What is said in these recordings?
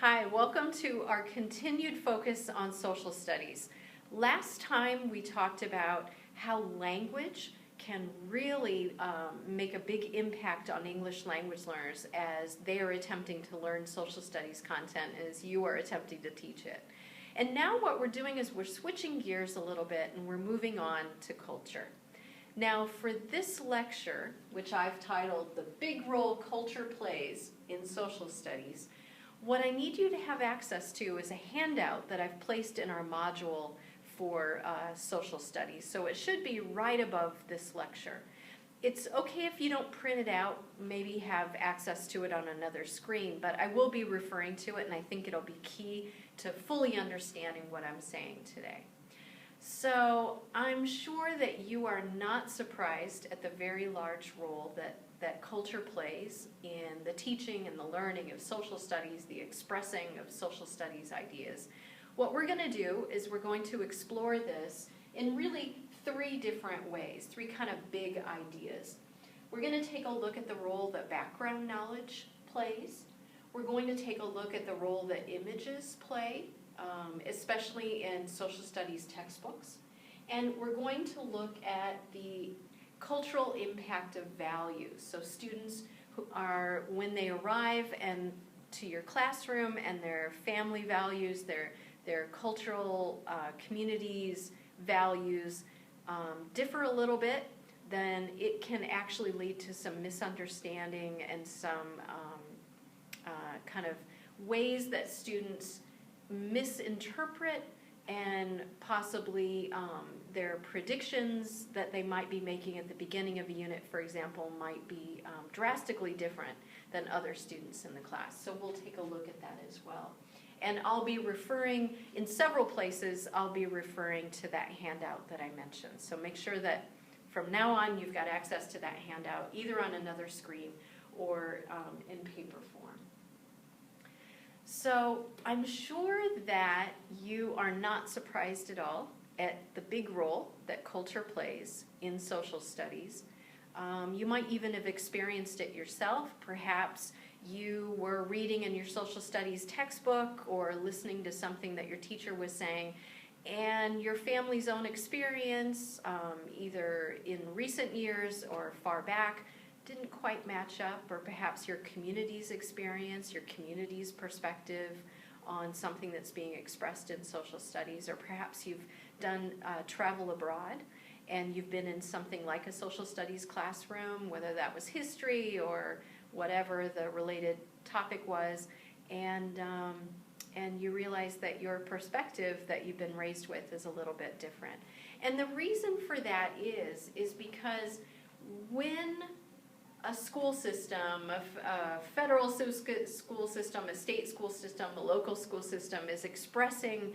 Hi, welcome to our continued focus on social studies. Last time we talked about how language can really make a big impact on English language learners as they are attempting to learn social studies content as you are attempting to teach it. And now what we're doing is we're switching gears a little bit and we're moving on to culture. Now for this lecture, which I've titled The Big Role Culture Plays in Social Studies, what I need you to have access to is a handout that I've placed in our module for social studies. So it should be right above this lecture. It's okay if you don't print it out, maybe have access to it on another screen, but I will be referring to it and I think it'll be key to fully understanding what I'm saying today. So I'm sure that you are not surprised at the very large role that culture plays in the teaching and the learning of social studies, the expressing of social studies ideas. What we're going to do is we're going to explore this in really three different ways, three kind of big ideas. We're going to take a look at the role that background knowledge plays. We're going to take a look at the role that images play, especially in social studies textbooks. And we're going to look at the cultural impact of values. So students who are, when they arrive and to your classroom and their family values, their cultural communities values differ a little bit, then it can actually lead to some misunderstanding and some kind of ways that students misinterpret and possibly their predictions that they might be making at the beginning of a unit, for example, might be drastically different than other students in the class. So we'll take a look at that as well. And I'll be referring, in several places, I'll be referring to that handout that I mentioned. So make sure that from now on you've got access to that handout either on another screen or in paper form. So I'm sure that you are not surprised at all at the big role that culture plays in social studies. You might even have experienced it yourself. Perhaps you were reading in your social studies textbook or listening to something that your teacher was saying, and your family's own experience, either in recent years or far back, didn't quite match up, or perhaps your community's experience, your community's perspective on something that's being expressed in social studies, or perhaps you've done travel abroad and you've been in something like a social studies classroom, whether that was history or whatever the related topic was, and you realize that your perspective that you've been raised with is a little bit different. And the reason for that is because when a school system, a federal school system, a state school system, a local school system is expressing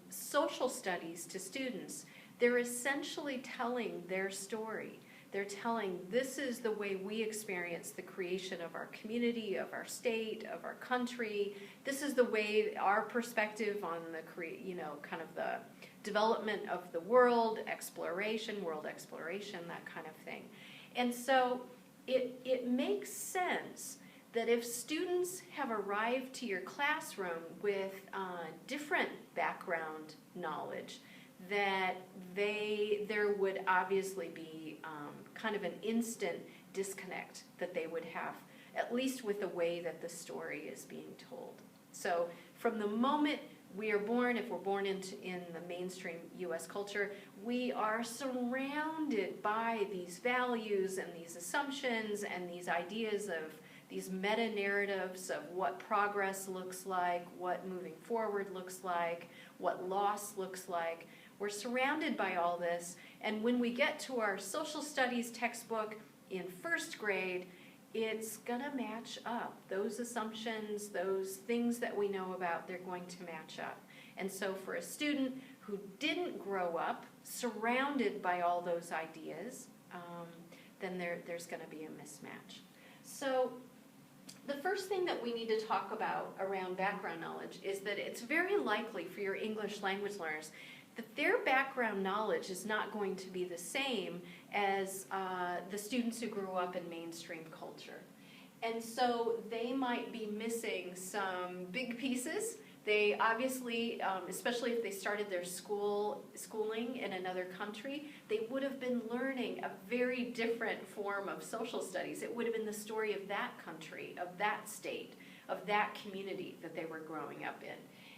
social studies to students, they're essentially telling their story. They're telling, this is the way we experience the creation of our community, of our state, of our country. This is the way our perspective on the kind of the development of the world exploration, that kind of thing. And so it makes sense that if students have arrived to your classroom with different background knowledge, that there would obviously be kind of an instant disconnect that they would have, at least with the way that the story is being told. So from the moment we are born, if we're born in the mainstream U.S. culture, we are surrounded by these values and these assumptions and these ideas of these meta-narratives of what progress looks like, what moving forward looks like, what loss looks like. We're surrounded by all this, and when we get to our social studies textbook in first grade, it's going to match up. Those assumptions, those things that we know about, they're going to match up. And so for a student who didn't grow up surrounded by all those ideas, then there's going to be a mismatch. So the first thing that we need to talk about around background knowledge is that it's very likely for your English language learners that their background knowledge is not going to be the same as the students who grew up in mainstream culture. And so they might be missing some big pieces. They obviously, especially if they started their schooling in another country, they would have been learning a very different form of social studies. It would have been the story of that country, of that state, of that community that they were growing up in.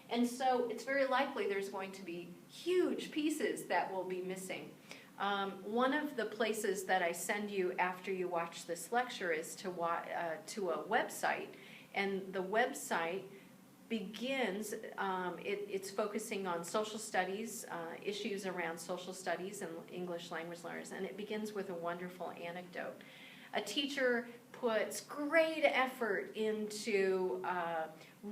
And so it's very likely there's going to be huge pieces that will be missing. One of the places that I send you after you watch this lecture is to a website, and the website begins, it's focusing on social studies, issues around social studies and English language learners, and it begins with a wonderful anecdote. A teacher puts great effort into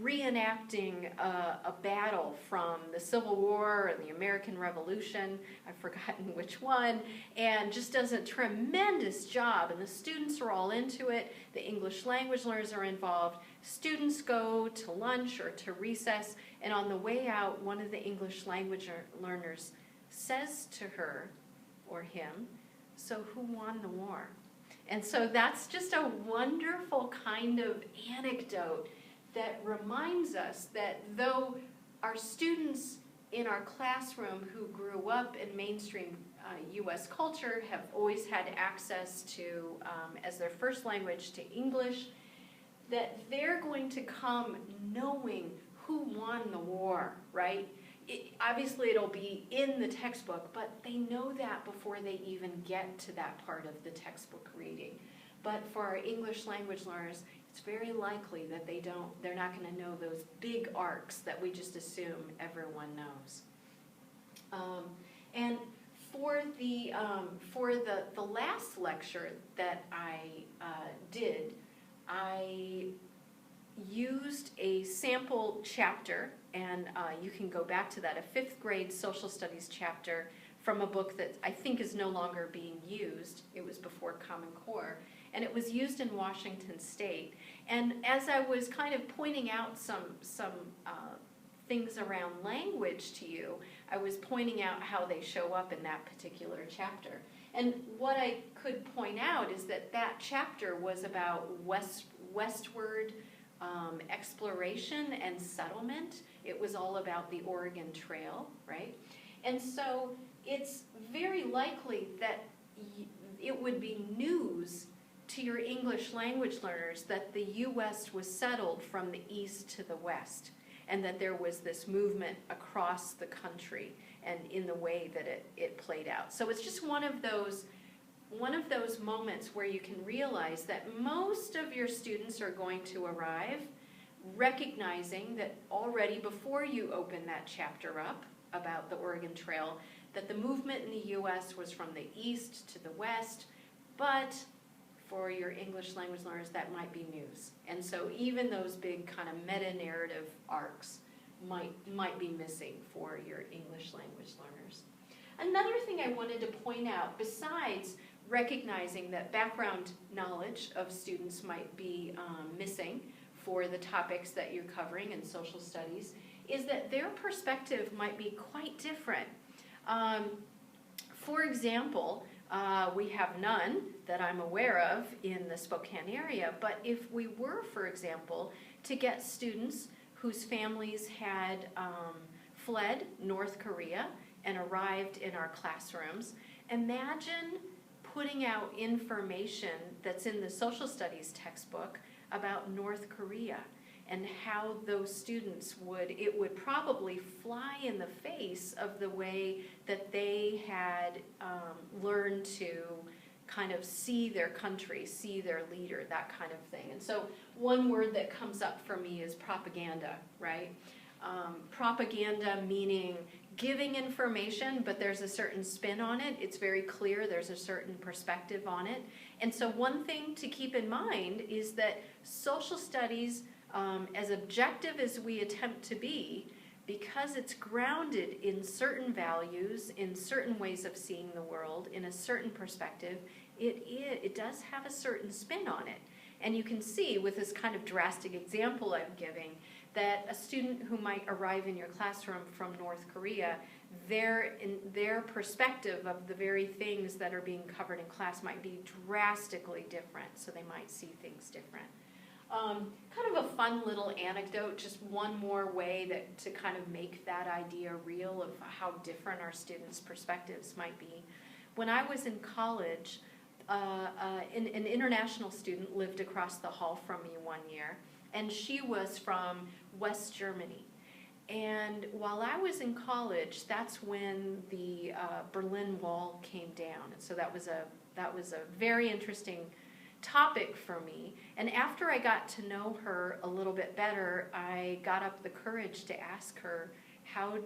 reenacting a battle from the Civil War and the American Revolution, I've forgotten which one, and just does a tremendous job, and the students are all into it, the English language learners are involved, students go to lunch or to recess, and on the way out, one of the English language learners says to her or him, "So who won the war?" And so that's just a wonderful kind of anecdote that reminds us that though our students in our classroom who grew up in mainstream U.S. culture have always had access to, as their first language, to English, that they're going to come knowing who won the war, right? Obviously it'll be in the textbook, but they know that before they even get to that part of the textbook reading. But for our English language learners, it's very likely that they're not going to know those big arcs that we just assume everyone knows. And for the last lecture that I did, I used a sample chapter, and you can go back to that, a 5th grade social studies chapter from a book that I think is no longer being used. It was before Common Core, and it was used in Washington State. And as I was kind of pointing out some things around language to you, I was pointing out how they show up in that particular chapter. And what I could point out is that that chapter was about westward exploration and settlement. It was all about the Oregon Trail, right? And so it's very likely that it would be news to your English language learners that the U.S. was settled from the east to the west, and that there was this movement across the country and in the way that it played out. So it's just one of those moments where you can realize that most of your students are going to arrive recognizing that already before you open that chapter up about the Oregon Trail, that the movement in the U.S. was from the east to the west, but for your English language learners, that might be news. And so even those big kind of meta-narrative arcs might be missing for your English language learners. Another thing I wanted to point out, besides recognizing that background knowledge of students might be missing for the topics that you're covering in social studies, is that their perspective might be quite different. For example, we have none that I'm aware of in the Spokane area, but if we were, for example, to get students whose families had fled North Korea and arrived in our classrooms, imagine putting out information that's in the social studies textbook about North Korea and how those students it would probably fly in the face of the way that they had learned to kind of see their country, see their leader, that kind of thing. And so one word that comes up for me is propaganda, right? Propaganda meaning giving information, but there's a certain spin on it. It's very clear there's a certain perspective on it. And so one thing to keep in mind is that social studies, as objective as we attempt to be, because it's grounded in certain values, in certain ways of seeing the world, in a certain perspective, it does have a certain spin on it. And you can see with this kind of drastic example I'm giving that a student who might arrive in your classroom from North Korea, their perspective of the very things that are being covered in class might be drastically different, so they might see things different. Kind of a fun little anecdote, just one more way that to kind of make that idea real of how different our students' perspectives might be. When I was in college, an international student lived across the hall from me one year, and she was from West Germany. And while I was in college, that's when the Berlin Wall came down. And so that was a very interesting topic for me. And after I got to know her a little bit better, I got up the courage to ask her, how,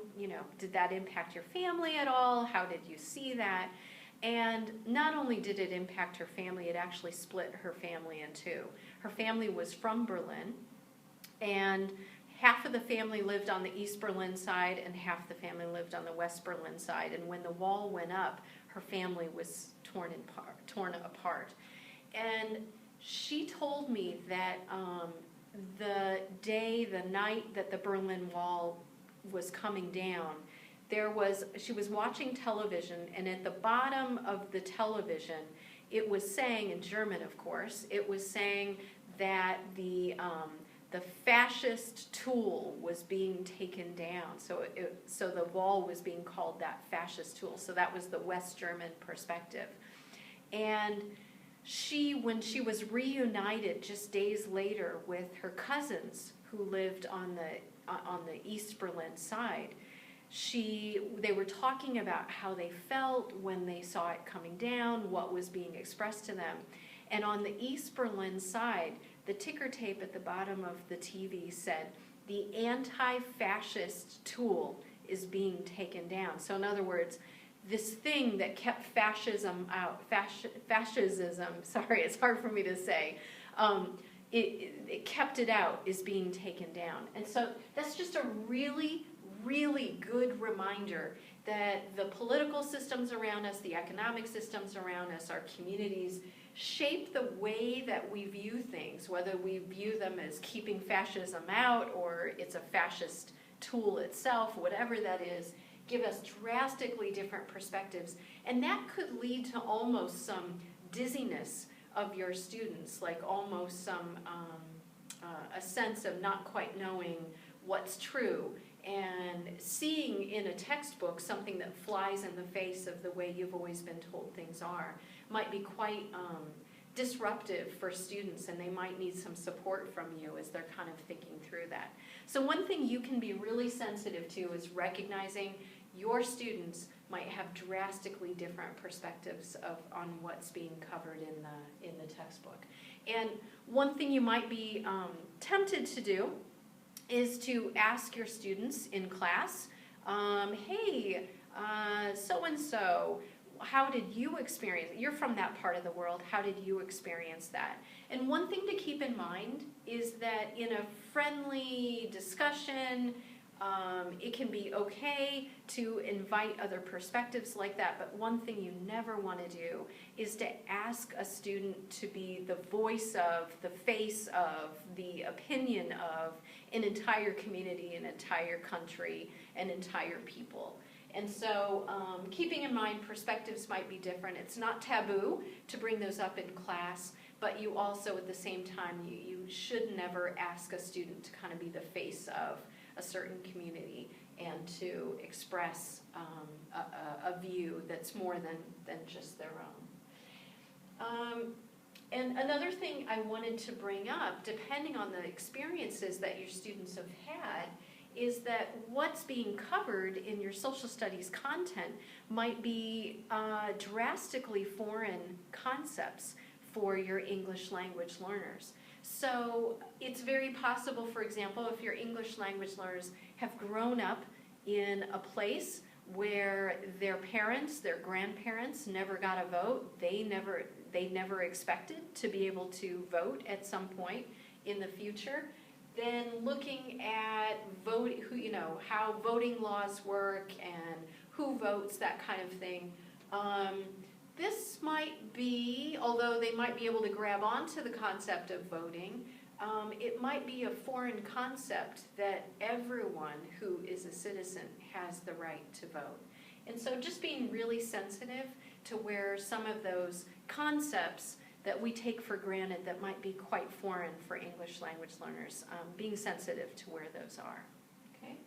did that impact your family at all? How did you see that? And not only did it impact her family, it actually split her family in two. Her family was from Berlin, and half of the family lived on the East Berlin side and half the family lived on the West Berlin side. And when the wall went up, her family was torn apart. And she told me that the night that the Berlin Wall was coming down, she was watching television, and at the bottom of the television, it was saying, in German of course, it was saying that the fascist tool was being taken down. So the wall was being called that fascist tool. So that was the West German perspective. And when she was reunited just days later with her cousins who lived on the East Berlin side, they were talking about how they felt when they saw it coming down, what was being expressed to them. And on the East Berlin side, the ticker tape at the bottom of the TV said, "The anti-fascist tool is being taken down." So in other words, this thing that kept fascism out, fascism, sorry, it's hard for me to say, it kept it out, is being taken down. And so that's just a really, really good reminder that the political systems around us, the economic systems around us, our communities, shape the way that we view things, whether we view them as keeping fascism out or it's a fascist tool itself, whatever that is, give us drastically different perspectives. And that could lead to almost some dizziness of your students, like almost some a sense of not quite knowing what's true, and seeing in a textbook something that flies in the face of the way you've always been told things are might be quite disruptive for students, and they might need some support from you as they're kind of thinking through that. So one thing you can be really sensitive to is recognizing your students might have drastically different perspectives on what's being covered in the textbook. And one thing you might be tempted to do is to ask your students in class, hey, so-and-so, how did you experience it? You're from that part of the world, how did you experience that? And one thing to keep in mind is that in a friendly discussion, it can be okay to invite other perspectives like that, but one thing you never want to do is to ask a student to be the voice of, the face of, the opinion of an entire community, an entire country, an entire people. And so keeping in mind perspectives might be different. It's not taboo to bring those up in class, but you also at the same time, you should never ask a student to kind of be the face of a certain community and to express a view that's more than just their own. And another thing I wanted to bring up, depending on the experiences that your students have had, is that what's being covered in your social studies content might be drastically foreign concepts for your English language learners. So it's very possible, for example, if your English language learners have grown up in a place where their parents, their grandparents never got a vote, they never expected to be able to vote at some point in the future, then looking at how voting laws work and who votes, that kind of thing. This might be, although they might be able to grab onto the concept of voting, it might be a foreign concept that everyone who is a citizen has the right to vote. And so just being really sensitive to where some of those concepts that we take for granted that might be quite foreign for English language learners, being sensitive to where those are. Okay.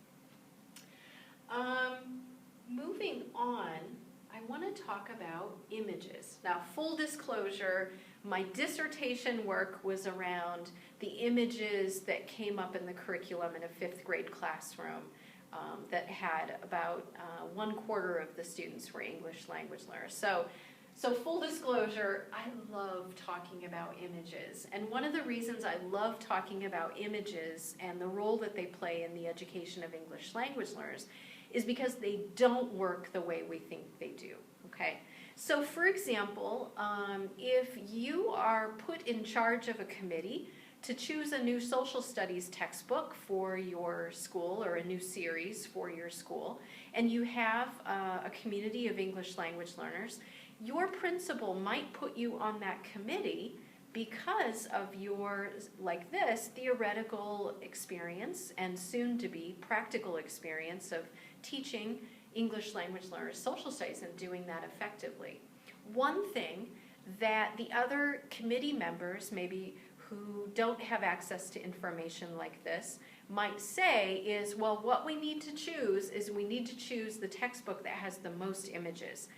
Moving on, I want to talk about images. Now, full disclosure, my dissertation work was around the images that came up in the curriculum in a 5th grade classroom that had about 1/4 of the students were English language learners. So full disclosure, I love talking about images. And one of the reasons I love talking about images and the role that they play in the education of English language learners is because they don't work the way we think they do, okay? So for example, if you are put in charge of a committee to choose a new social studies textbook for your school or a new series for your school, and you have a community of English language learners, your principal might put you on that committee because of your, like this, theoretical experience and soon to be practical experience of teaching English language learners social studies and doing that effectively. One thing that the other committee members, maybe who don't have access to information like this, might say is, well, what we need to choose is we need to choose the textbook that has the most images.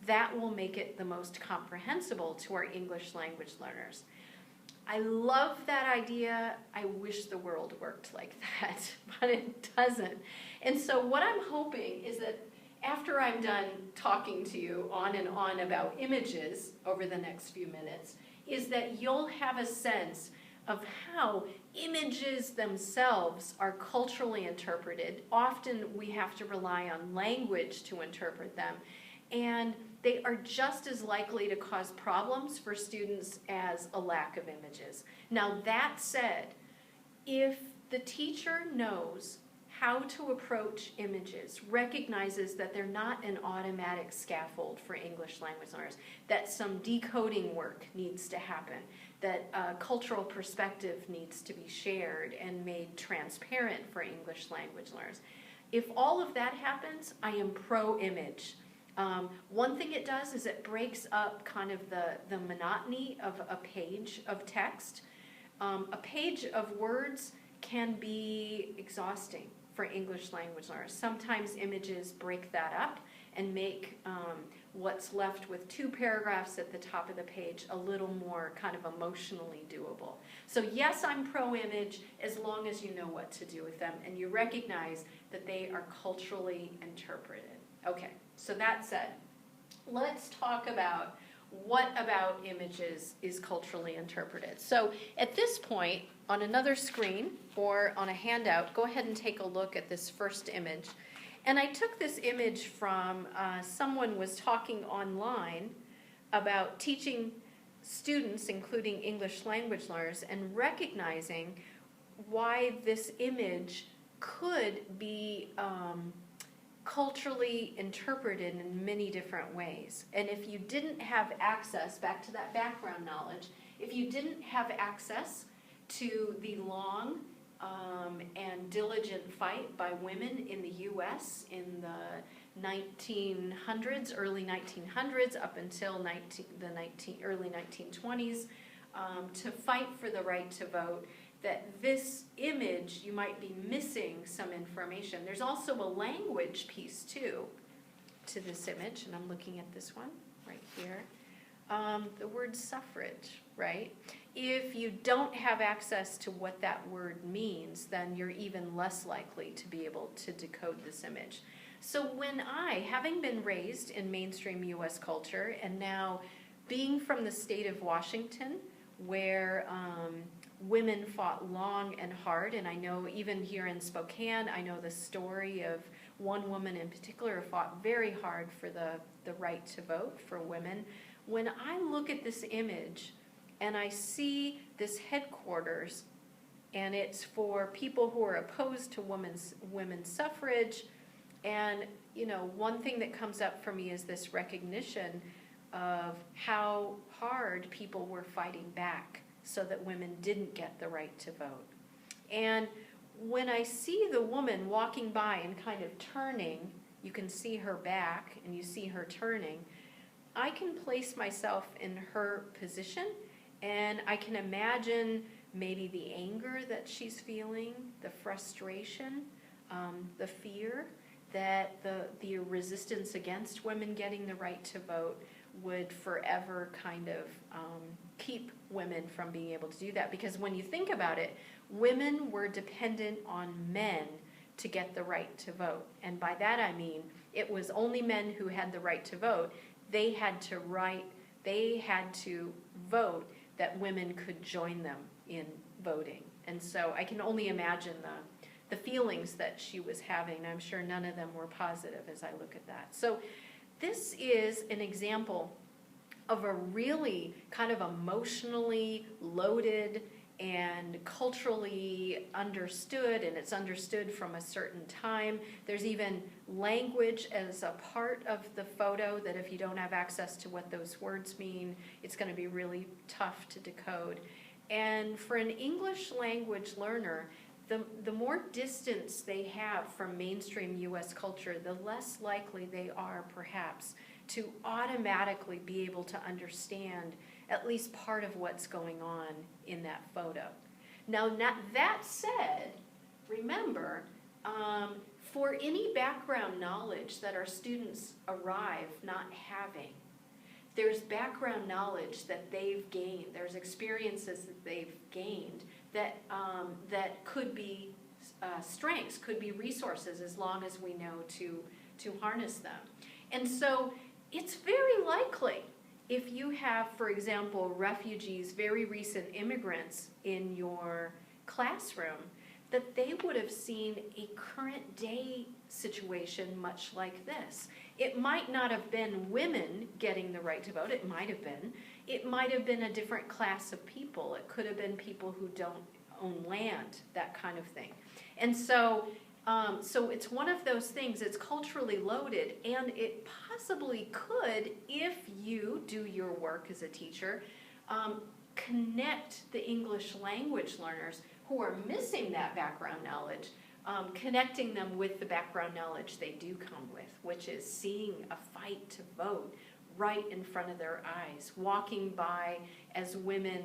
That will make it the most comprehensible to our English language learners. I love that idea. I wish the world worked like that, but it doesn't. And so what I'm hoping is that after I'm done talking to you on and on about images over the next few minutes, is that you'll have a sense of how images themselves are culturally interpreted. Often we have to rely on language to interpret them, and they are just as likely to cause problems for students as a lack of images. Now that said, if the teacher knows how to approach images, recognizes that they're not an automatic scaffold for English language learners, that some decoding work needs to happen, that a cultural perspective needs to be shared and made transparent for English language learners. If all of that happens, I am pro-image. One thing it does is it breaks up kind of the monotony of a page of text. A page of words can be exhausting for English language learners. Sometimes images break that up and make what's left with 2 paragraphs at the top of the page a little more kind of emotionally doable. So yes, I'm pro-image as long as you know what to do with them and you recognize that they are culturally interpreted. Okay, so that said, let's talk about what about images is culturally interpreted. So at this point, on another screen or on a handout, go ahead and take a look at this first image. And I took this image from someone was talking online about teaching students, including English language learners, and recognizing why this image could be culturally interpreted in many different ways. And if you didn't have access, back to that background knowledge, if you didn't have access to the long and diligent fight by women in the U.S. in the 1900s, early 1900s, up until early 1920s, to fight for the right to vote, that this image, you might be missing some information. There's also a language piece, too, to this image, and I'm looking at this one right here. The word suffrage, right? If you don't have access to what that word means, then you're even less likely to be able to decode this image. So when having been raised in mainstream U.S. culture, and now being from the state of Washington, where women fought long and hard, and I know even here in Spokane, I know the story of one woman in particular who fought very hard for the right to vote for women. When I look at this image and I see this headquarters, and it's for people who are opposed to women's suffrage, and one thing that comes up for me is this recognition of how hard people were fighting back so that women didn't get the right to vote. And when I see the woman walking by and kind of turning, you can see her back and you see her turning, I can place myself in her position And I can imagine maybe the anger that she's feeling, the frustration, the fear that the resistance against women getting the right to vote would forever kind of keep women from being able to do that. Because when you think about it, women were dependent on men to get the right to vote. And by that I mean it was only men who had the right to vote. They had to vote that women could join them in voting. And so I can only imagine the feelings that she was having. I'm sure none of them were positive as I look at that. So this is an example of a really kind of emotionally loaded and culturally understood, and it's understood from a certain time. There's even language as a part of the photo that if you don't have access to what those words mean, it's going to be really tough to decode. And for an English language learner, the more distance they have from mainstream U.S. culture, the less likely they are perhaps to automatically be able to understand at least part of what's going on in that photo. Now, that said, remember, for any background knowledge that our students arrive not having, there's background knowledge that they've gained, there's experiences that they've gained that, that could be strengths, could be resources as long as we know to harness them. And so it's very likely if you have, for example, refugees, very recent immigrants in your classroom, that they would have seen a current day situation much like this. It might not have been women getting the right to vote, it might have been. It might have been a different class of people. It could have been people who don't own land, that kind of thing. And so, so it's one of those things, it's culturally loaded, and it possibly could, if you do your work as a teacher, connect the English language learners who are missing that background knowledge, connecting them with the background knowledge they do come with, which is seeing a fight to vote right in front of their eyes, walking by as women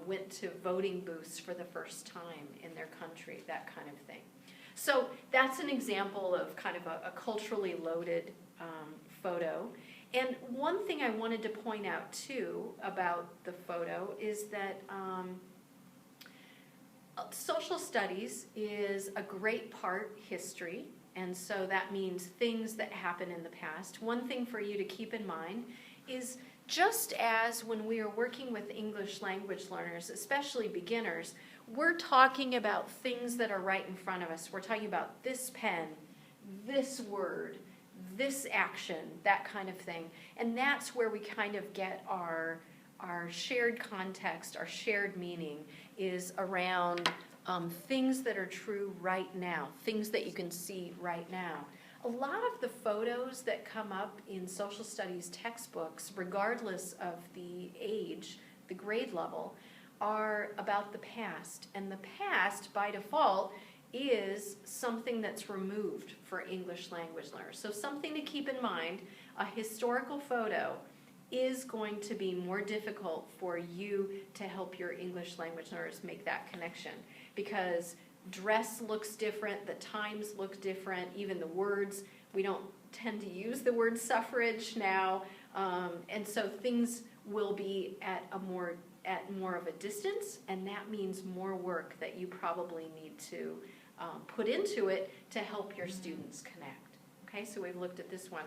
went to voting booths for the first time in their country, that kind of thing. So that's an example of kind of a culturally loaded photo. And one thing I wanted to point out too about the photo is that social studies is a great part history, and so that means things that happen in the past. One thing for you to keep in mind is just as when we are working with English language learners, especially beginners, we're talking about things that are right in front of us. We're talking about this pen, this word, this action, that kind of thing. And that's where we kind of get our shared context, our shared meaning is around things that are true right now, things that you can see right now. A lot of the photos that come up in social studies textbooks, regardless of the age, the grade level, are about the past. And the past, by default, is something that's removed for English language learners. So something to keep in mind, a historical photo is going to be more difficult for you to help your English language learners make that connection, because dress looks different, the times look different, even the words. We don't tend to use the word suffrage now, and so things will be at more of a distance, and that means more work that you probably need to put into it to help your students connect. Okay, so we've looked at this one.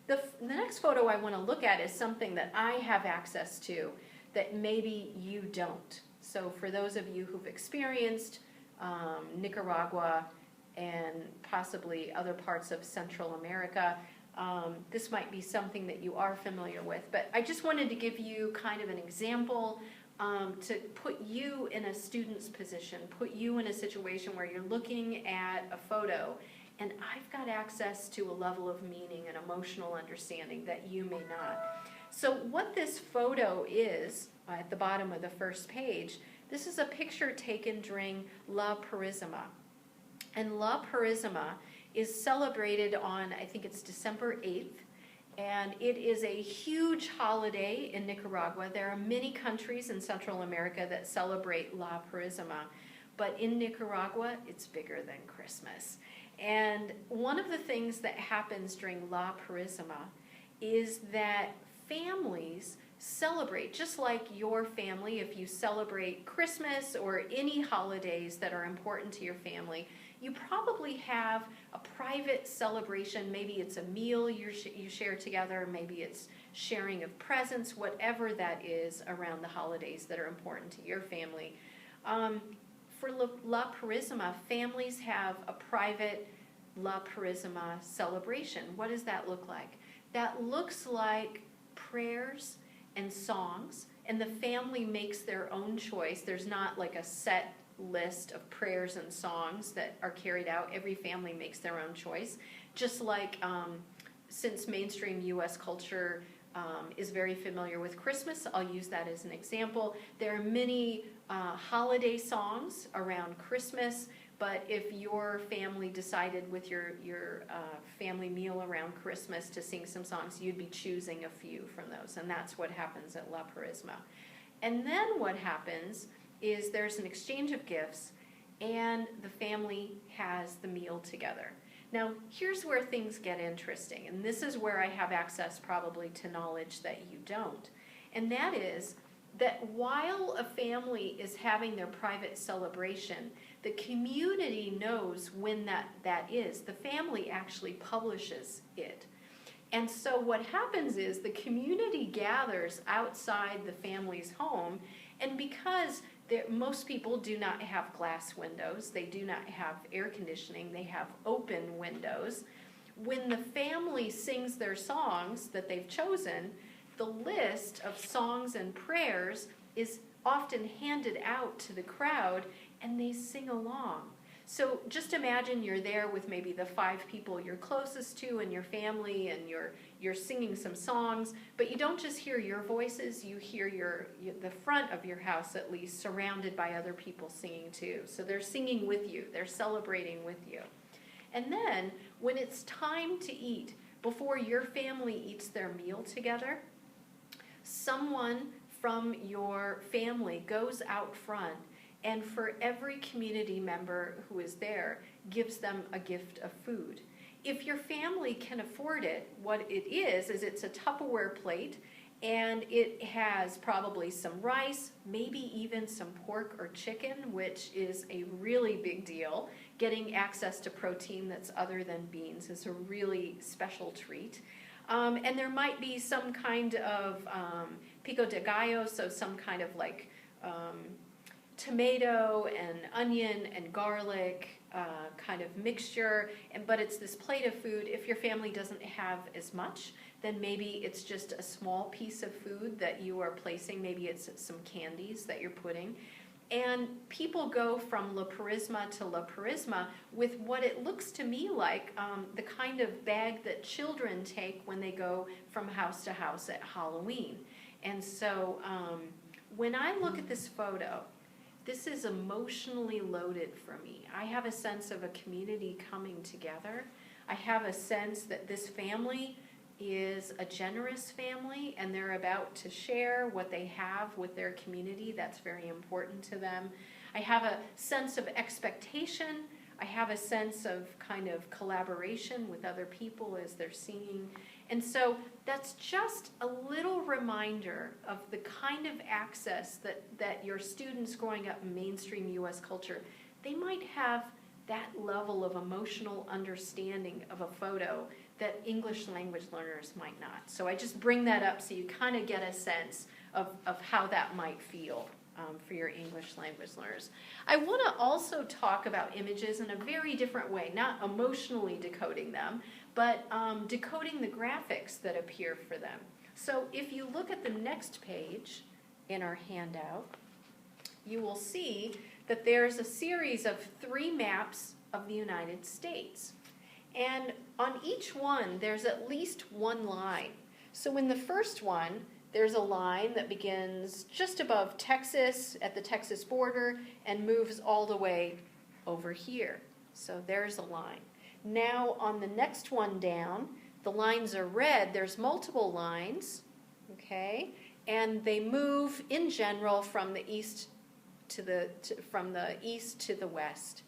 The next photo I want to look at is something that I have access to that maybe you don't. So for those of you who've experienced Nicaragua and possibly other parts of Central America, this might be something that you are familiar with. But I just wanted to give you kind of an example to put you in a student's position, put you in a situation where you're looking at a photo and I've got access to a level of meaning and emotional understanding that you may not. So what this photo is, at the bottom of the first page, this is a picture taken during La Purísima. And La Purísima is celebrated on, I think it's December 8th, And it is a huge holiday in Nicaragua. There are many countries in Central America that celebrate La Purísima, but in Nicaragua, it's bigger than Christmas. And one of the things that happens during La Purísima is that families celebrate, just like your family, if you celebrate Christmas or any holidays that are important to your family, you probably have a private celebration. Maybe it's a meal you share together, maybe it's sharing of presents, whatever that is around the holidays that are important to your family. For La Purísima, families have a private La Purísima celebration. What does that look like? That looks like prayers and songs, and the family makes their own choice. There's not like a set list of prayers and songs that are carried out. Every family makes their own choice. Just like since mainstream U.S. culture is very familiar with Christmas, I'll use that as an example. There are many holiday songs around Christmas, but if your family decided with your family meal around Christmas to sing some songs, you'd be choosing a few from those, and that's what happens at La Purísima. And then what happens is there's an exchange of gifts, and the family has the meal together. Now, here's where things get interesting, and this is where I have access probably to knowledge that you don't. And that is that while a family is having their private celebration, the community knows when that is. The family actually publishes it. And so what happens is the community gathers outside the family's home, and because most people do not have glass windows, they do not have air conditioning, they have open windows. When the family sings their songs that they've chosen, the list of songs and prayers is often handed out to the crowd, and they sing along. So just imagine you're there with maybe the 5 people you're closest to in your family, and you're singing some songs, but you don't just hear your voices, you hear the front of your house at least surrounded by other people singing too. So they're singing with you, they're celebrating with you. And then when it's time to eat, before your family eats their meal together, someone from your family goes out front, and for every community member who is there, gives them a gift of food. If your family can afford it, what it is it's a Tupperware plate, and it has probably some rice, maybe even some pork or chicken, which is a really big deal. Getting access to protein that's other than beans is a really special treat. And there might be some kind of pico de gallo, so some kind of like tomato and onion and garlic kind of mixture, but it's this plate of food. If your family doesn't have as much, then maybe it's just a small piece of food that you are placing. Maybe it's some candies that you're putting. And people go from La Purísima to La Purísima with what it looks to me like the kind of bag that children take when they go from house to house at Halloween. And so when I look at this photo, this is emotionally loaded for me. I have a sense of a community coming together. I have a sense that this family is a generous family, and they're about to share what they have with their community. That's very important to them. I have a sense of expectation. I have a sense of kind of collaboration with other people as they're singing. And so that's just a little reminder of the kind of access that your students growing up in mainstream U.S. culture, they might have that level of emotional understanding of a photo that English language learners might not. So I just bring that up so you kind of get a sense of how that might feel for your English language learners. I want to also talk about images in a very different way, not emotionally decoding them, but decoding the graphics that appear for them. So if you look at the next page in our handout, you will see that there's a series of 3 maps of the United States. And on each one, there's at least one line. So in the first one, there's a line that begins just above Texas, at the Texas border, and moves all the way over here. So there's a line. Now on the next one down, the lines are red, there's multiple lines, okay? And they move in general from the east to the west.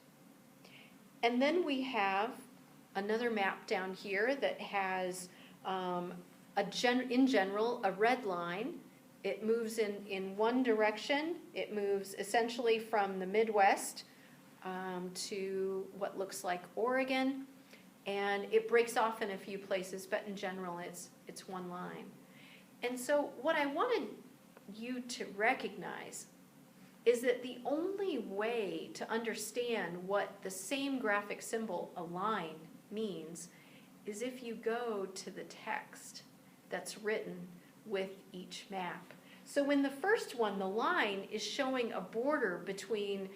And then we have another map down here that has in general a red line. It moves in one direction. It moves essentially from the Midwest to what looks like Oregon, and it breaks off in a few places, but in general it's one line. And so what I wanted you to recognize is that the only way to understand what the same graphic symbol, a line, means is if you go to the text that's written with each map. So in the first one, the line is showing a border between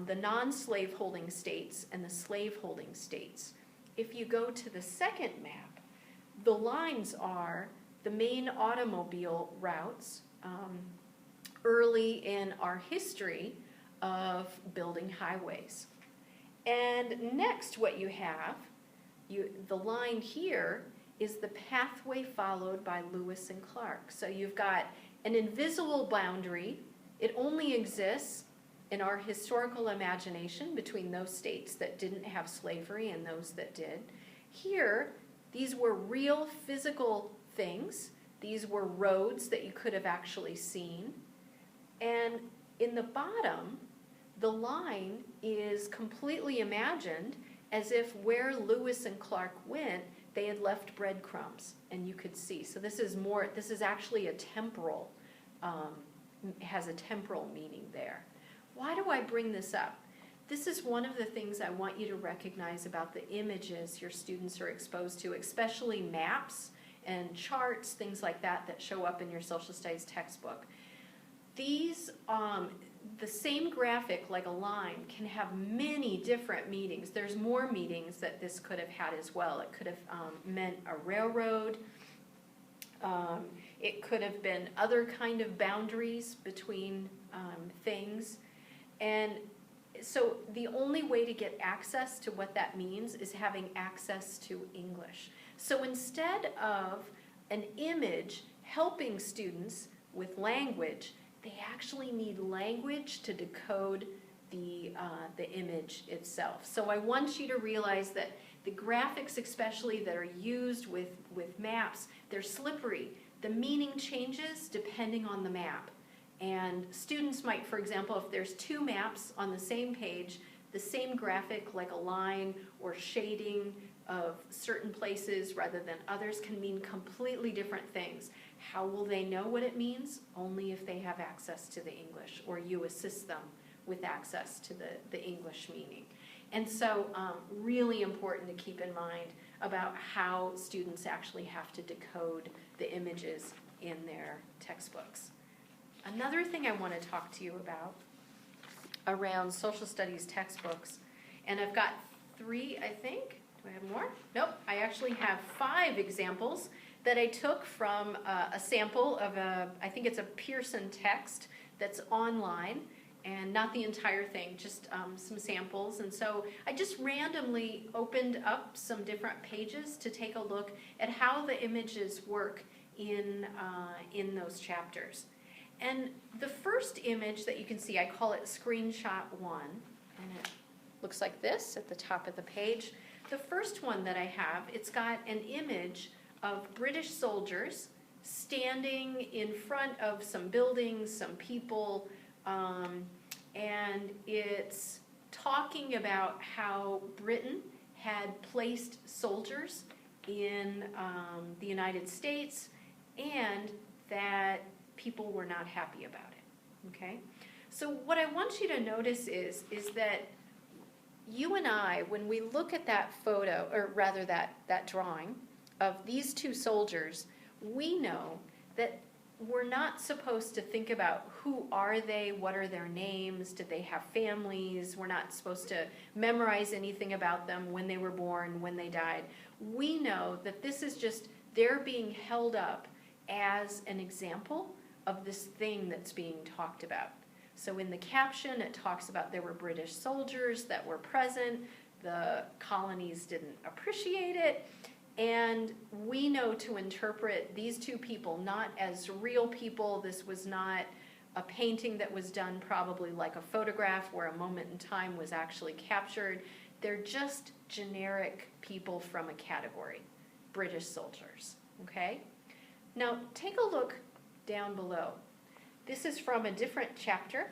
the non-slave holding states and the slave holding states. If you go to the second map, the lines are the main automobile routes early in our history of building highways. And next what you have, the line here is the pathway followed by Lewis and Clark. So you've got an invisible boundary. It only exists in our historical imagination between those states that didn't have slavery and those that did. Here, these were real physical things. These were roads that you could have actually seen. And in the bottom, the line is completely imagined as if where Lewis and Clark went, they had left breadcrumbs, and you could see. So this is actually a temporal, has a temporal meaning there. Why do I bring this up? This is one of the things I want you to recognize about the images your students are exposed to, especially maps and charts, things like that show up in your social studies textbook. These, the same graphic, like a line, can have many different meanings. There's more meanings that this could have had as well. It could have meant a railroad. It could have been other kind of boundaries between things. And so the only way to get access to what that means is having access to English. So instead of an image helping students with language, they actually need language to decode the image itself. So I want you to realize that the graphics, especially that are used with maps, they're slippery. The meaning changes depending on the map. And students might, for example, if there's two maps on the same page, the same graphic, like a line or shading of certain places rather than others, can mean completely different things. How will they know what it means? Only if they have access to the English, or you assist them with access to the English meaning. And so really important to keep in mind about how students actually have to decode the images in their textbooks. Another thing I want to talk to you about around social studies textbooks, and I've got 3, I think. Do I have more? Nope. I actually have 5 examples that I took from a sample of I think it's a Pearson text that's online, and not the entire thing, just some samples. And so I just randomly opened up some different pages to take a look at how the images work in those chapters. And the first image that you can see, I call it screenshot 1, and it looks like this at the top of the page. The first one that I have, it's got an image of British soldiers standing in front of some buildings, some people, and it's talking about how Britain had placed soldiers in the United States, and that people were not happy about it, okay? So what I want you to notice is that you and I, when we look at that photo, or rather that drawing of these 2 soldiers, we know that we're not supposed to think about who are they, what are their names, did they have families, we're not supposed to memorize anything about them, when they were born, when they died. We know that this is just, they're being held up as an example of this thing that's being talked about. So in the caption, it talks about there were British soldiers that were present, the colonies didn't appreciate it, And we know to interpret these two people not as real people. This was not a painting that was done probably like a photograph where a moment in time was actually captured. They're just generic people from a category, British soldiers, okay? Now take a look down below. This is from a different chapter,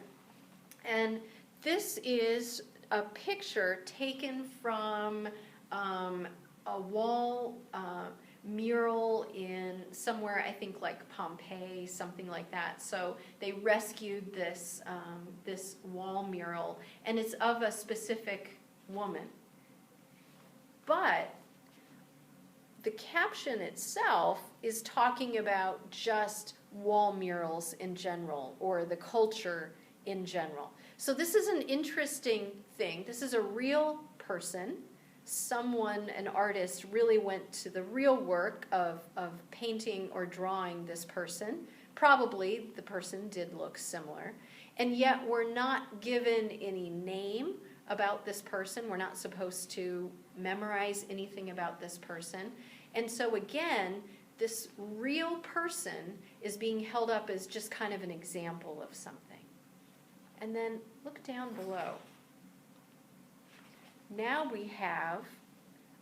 and this is a picture taken from a wall mural in somewhere, I think like Pompeii, something like that. So they rescued this, this wall mural, and it's of a specific woman. But the caption itself is talking about just wall murals in general, or the culture in general. So this is an interesting thing. This is a real person. Someone, an artist, really went to the real work of painting or drawing this person. Probably the person did look similar. And yet we're not given any name about this person. We're not supposed to memorize anything about this person. And so again, this real person is being held up as just kind of an example of something. And then look down below. Now we have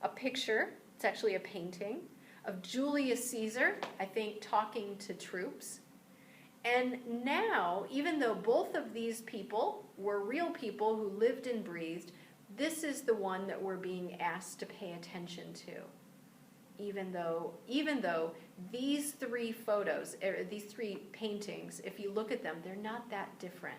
a picture, it's actually a painting, of Julius Caesar, I think, talking to troops. And now, even though both of these people were real people who lived and breathed, this is the one that we're being asked to pay attention to. Even though these three photos, these three paintings, if you look at them, they're not that different.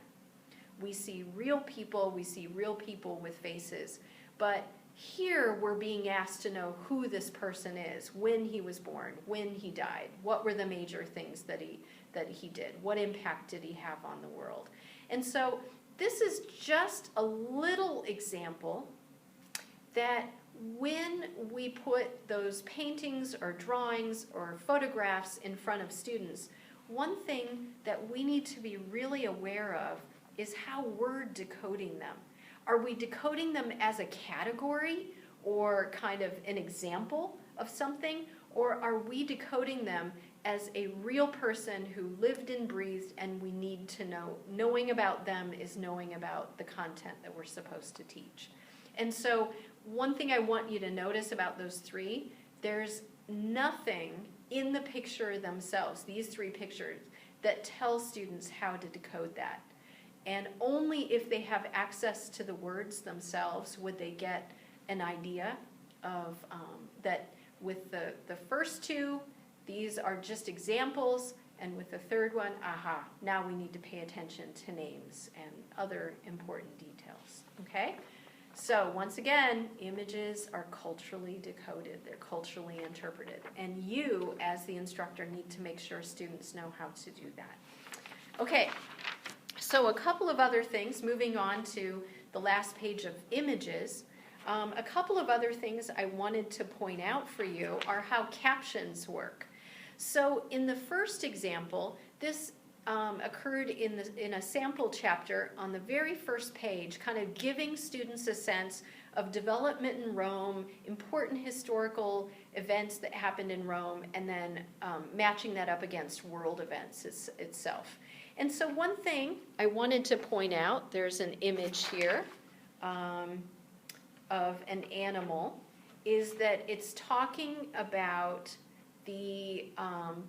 We see real people with faces. But here we're being asked to know who this person is, when he was born, when he died, what were the major things that he did, what impact did he have on the world. And so this is just a little example that when we put those paintings or drawings or photographs in front of students, one thing that we need to be really aware of is how we're decoding them. Are we decoding them as a category or kind of an example of something? Or are we decoding them as a real person who lived and breathed, and we need to know? Knowing about them is knowing about the content that we're supposed to teach. And so one thing I want you to notice about those three, there's nothing in the picture themselves, these three pictures, that tells students how to decode that. And only if they have access to the words themselves would they get an idea of that with the first two, these are just examples, and with the third one, aha, now we need to pay attention to names and other important details, okay? So once again, images are culturally decoded, they're culturally interpreted, and you, as the instructor, need to make sure students know how to do that. Okay. So a couple of other things, moving on to the last page of images, a couple of other things I wanted to point out for you are how captions work. So in the first example, this occurred in a sample chapter on the very first page, kind of giving students a sense of development in Rome, important historical events that happened in Rome, and then matching that up against world events itself. And so one thing I wanted to point out, there's an image here of an animal, is that it's talking about the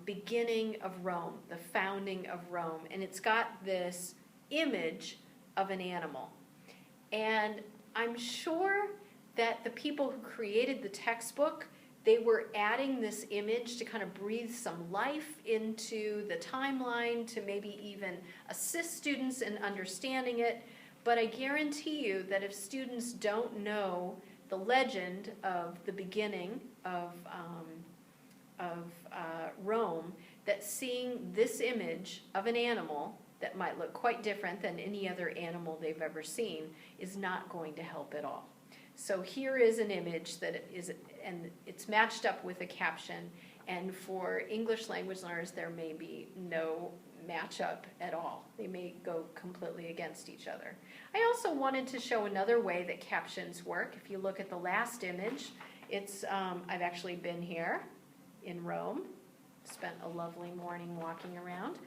beginning of Rome, the founding of Rome, and it's got this image of an animal. And I'm sure that the people who created the textbook, they were adding this image to kind of breathe some life into the timeline, to maybe even assist students in understanding it. But I guarantee you that if students don't know the legend of the beginning of Rome, that seeing this image of an animal that might look quite different than any other animal they've ever seen is not going to help at all. So here is an image that is, and it's matched up with a caption, and for English language learners there may be no match up at all. They may go completely against each other. I also wanted to show another way that captions work. If you look at the last image, it's, I've actually been here in Rome, spent a lovely morning walking around.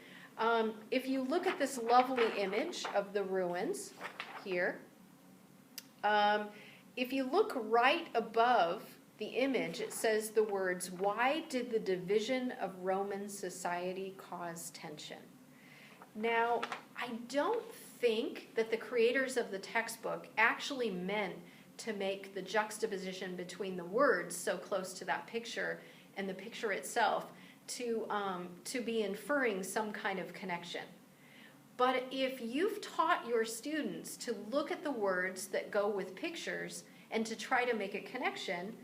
If you look at this lovely image of the ruins here, if you look right above the image, it says the words, "Why did the division of Roman society cause tension?" Now, I don't think that the creators of the textbook actually meant to make the juxtaposition between the words so close to that picture and the picture itself to be inferring some kind of connection. But if you've taught your students to look at the words that go with pictures and to try to make a connection,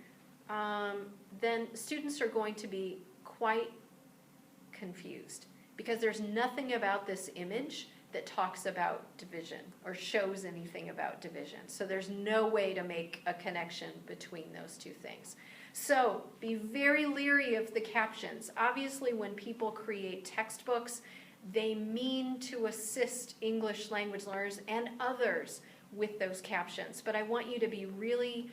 then students are going to be quite confused because there's nothing about this image that talks about division or shows anything about division. So there's no way to make a connection between those two things. So be very leery of the captions. Obviously, when people create textbooks, they mean to assist English language learners and others with those captions. But I want you to be really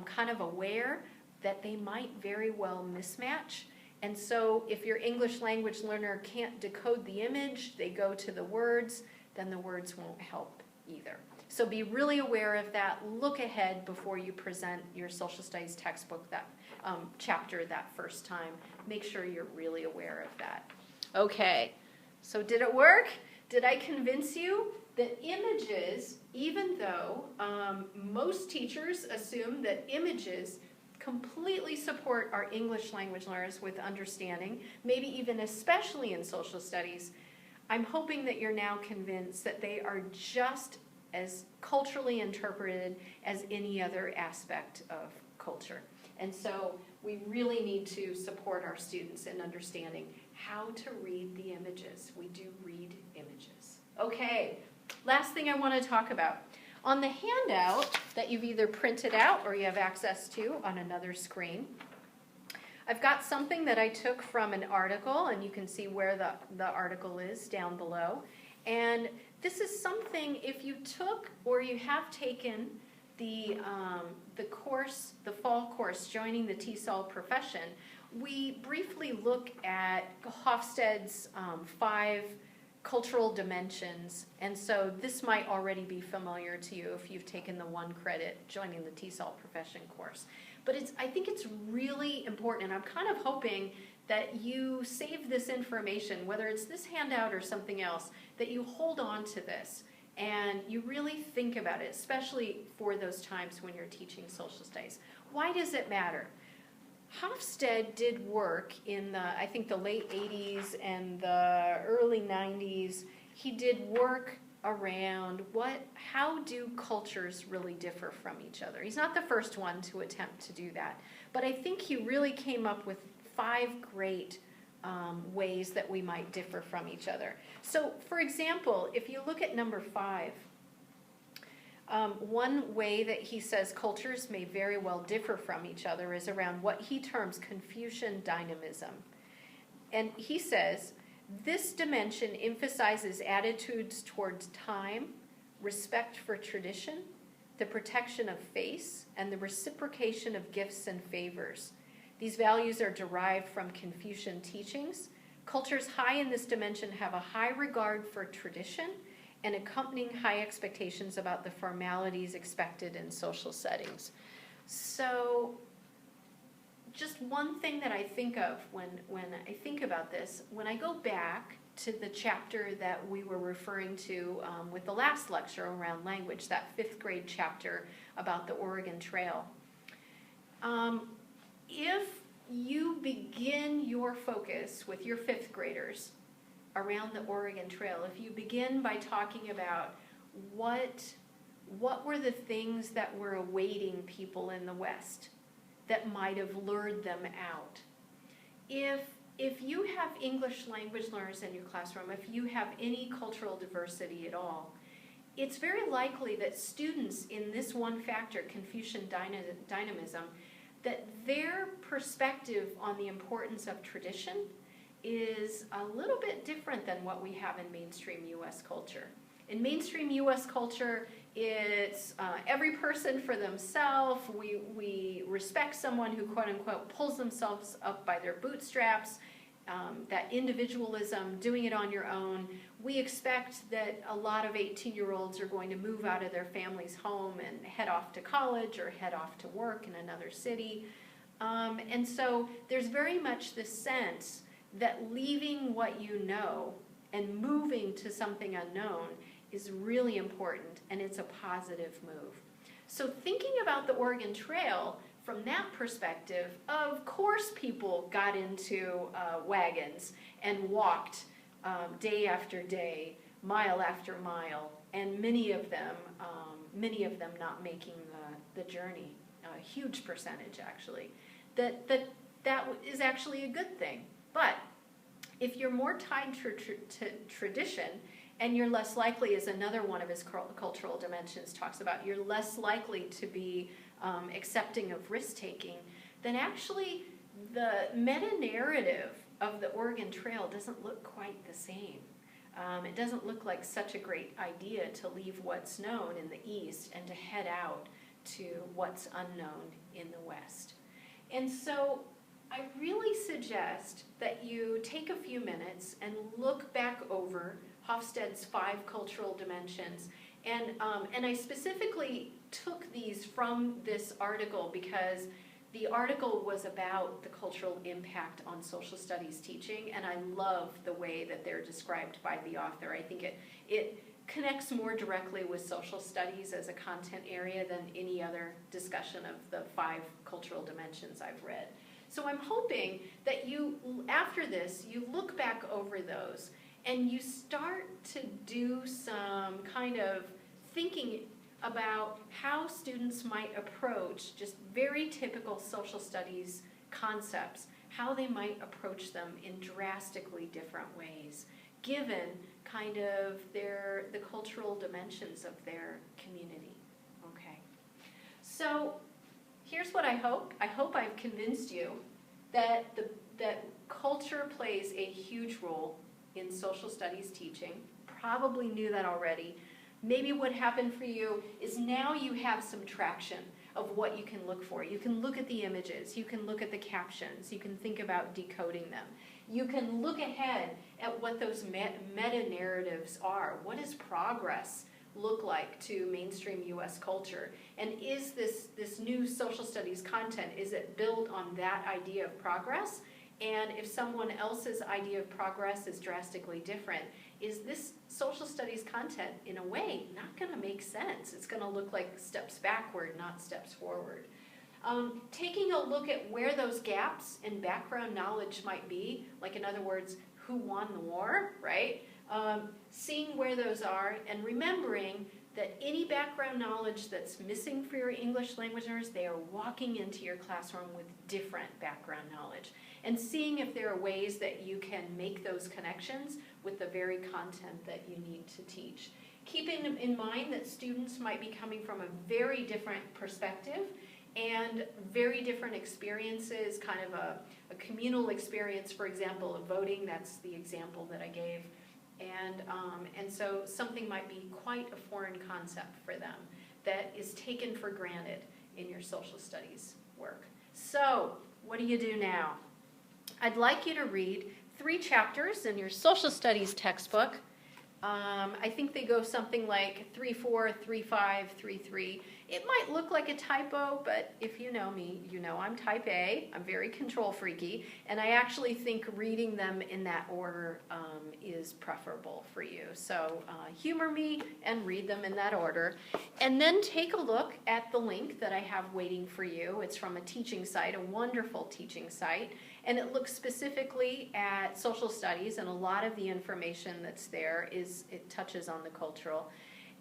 kind of aware that they might very well mismatch. And so if your English language learner can't decode the image, they go to the words, then the words won't help either. So be really aware of that. Look ahead before you present your social studies textbook, that chapter that first time. Make sure you're really aware of that. Okay, so did it work? Did I convince you that images, even though most teachers assume that images completely support our English language learners with understanding, maybe even especially in social studies, I'm hoping that you're now convinced that they are just as culturally interpreted as any other aspect of culture. And so we really need to support our students in understanding how to read the images. We do read images. Okay, last thing I want to talk about. On the handout that you've either printed out or you have access to on another screen, I've got something that I took from an article, and you can see where the article is down below. And this is something, if you took or you have taken the course, the fall course, Joining the TESOL Profession, we briefly look at Hofstede's 5 cultural dimensions, and so this might already be familiar to you if you've taken the 1 credit Joining the TESOL Profession course. But I think it's really important, and I'm kind of hoping that you save this information, whether it's this handout or something else, that you hold on to this and you really think about it, especially for those times when you're teaching social studies. Why does it matter? Hofstede did work in I think the late 80s and the early 90s. He did work around how do cultures really differ from each other. He's not the first one to attempt to do that, but I think he really came up with 5 great ways that we might differ from each other. So, for example, if you look at number 5, one way that he says cultures may very well differ from each other is around what he terms Confucian dynamism. And he says, this dimension emphasizes attitudes towards time, respect for tradition, the protection of face, and the reciprocation of gifts and favors. These values are derived from Confucian teachings. Cultures high in this dimension have a high regard for tradition and accompanying high expectations about the formalities expected in social settings. So just one thing that I think of when I think about this, when I go back to the chapter that we were referring to with the last lecture around language, that 5th grade chapter about the Oregon Trail, if you begin your focus with your 5th graders around the Oregon Trail, if you begin by talking about what were the things that were awaiting people in the West that might have lured them out. If you have English language learners in your classroom, if you have any cultural diversity at all, it's very likely that students in this one factor, Confucian dynamism, that their perspective on the importance of tradition is a little bit different than what we have in mainstream U.S. culture. In mainstream U.S. culture, it's every person for themselves. We respect someone who, quote unquote, pulls themselves up by their bootstraps, that individualism, doing it on your own. We expect that a lot of 18-year-olds are going to move out of their family's home and head off to college or head off to work in another city. And so there's very much this sense that leaving what you know and moving to something unknown is really important, and it's a positive move. So thinking about the Oregon Trail from that perspective, of course people got into wagons and walked day after day, mile after mile, and many of them not making the journey, a huge percentage actually. That is actually a good thing. But if you're more tied to tradition, and you're less likely, as another one of his cultural dimensions talks about, you're less likely to be accepting of risk-taking, then actually the meta-narrative of the Oregon Trail doesn't look quite the same. It doesn't look like such a great idea to leave what's known in the East and to head out to what's unknown in the West. And so I really suggest that you take a few minutes and look back over Hofstede's 5 cultural dimensions. And I specifically took these from this article because the article was about the cultural impact on social studies teaching, and I love the way that they're described by the author. I think it connects more directly with social studies as a content area than any other discussion of the 5 cultural dimensions I've read. So I'm hoping that you, after this, you look back over those and you start to do some kind of thinking about how students might approach just very typical social studies concepts, how they might approach them in drastically different ways, given kind of the cultural dimensions of their community. Okay. So here's what I hope. I hope I've convinced you that that culture plays a huge role in social studies teaching. Probably knew that already. Maybe what happened for you is now you have some traction of what you can look for. You can look at the images, you can look at the captions, you can think about decoding them. You can look ahead at what those meta-narratives are. What does progress look like to mainstream U.S. culture? And is this new social studies content, is it built on that idea of progress? And if someone else's idea of progress is drastically different, is this social studies content, in a way, not going to make sense? It's going to look like steps backward, not steps forward. Taking a look at where those gaps in background knowledge might be, like in other words, who won the war, right? Seeing where those are and remembering that any background knowledge that's missing for your English language learners, they are walking into your classroom with different background knowledge. And seeing if there are ways that you can make those connections with the very content that you need to teach. Keeping in mind that students might be coming from a very different perspective and very different experiences, kind of a communal experience, for example, of voting. That's the example that I gave. And so something might be quite a foreign concept for them that is taken for granted in your social studies work. So what do you do now? I'd like you to read 3 chapters in your social studies textbook. I think they go something like 3-4, 3-5, 3-3. It might look like a typo, but if you know me, you know I'm type A. I'm very control freaky, and I actually think reading them in that order is preferable for you. So humor me and read them in that order. And then take a look at the link that I have waiting for you. It's from a teaching site, a wonderful teaching site. And it looks specifically at social studies, and a lot of the information that's there it touches on the cultural.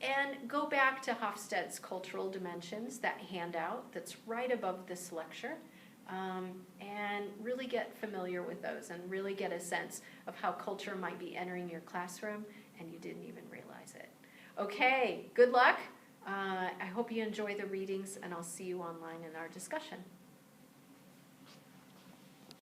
And go back to Hofstede's Cultural Dimensions, that handout that's right above this lecture, and really get familiar with those and really get a sense of how culture might be entering your classroom and you didn't even realize it. Okay, good luck. I hope you enjoy the readings, and I'll see you online in our discussion.